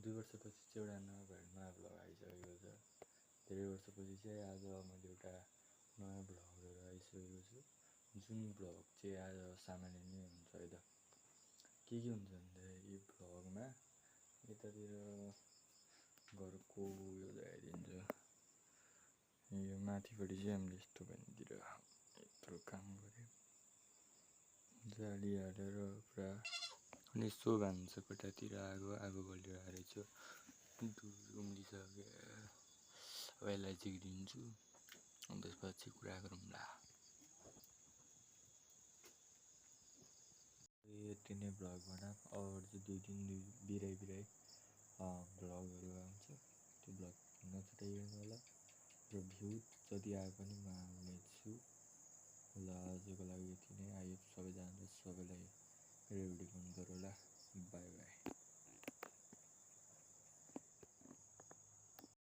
2 वर्षपछि चाहिँ एउटा नयाँ भ्लग आइसकेको छ। धेरै वर्षपछि चाहिँ आज मैले एउटा नयाँ भ्लग लिएर आइसकेको छु, जुन भ्लग चाहिँ आज सामान्य नै हुन्छ है त। के हुन्छ भन्दाखेरि भ्लगमा यतातिर घरको उयो देखाइदिन्छु। यो माथिपट्टि चाहिँ हामीले यस्तो भनितिर यत्रो काम गऱ्यो, जाली हालेर पुरा। अनि यसो भान्साकोठातिर आगो बलेर आएको छु, दुध उम्लिसक्यो। अब यसलाई चिक्दिन्छु अनि त्यसपछि कुरा गरौँला। यति नै भ्लग बना। अब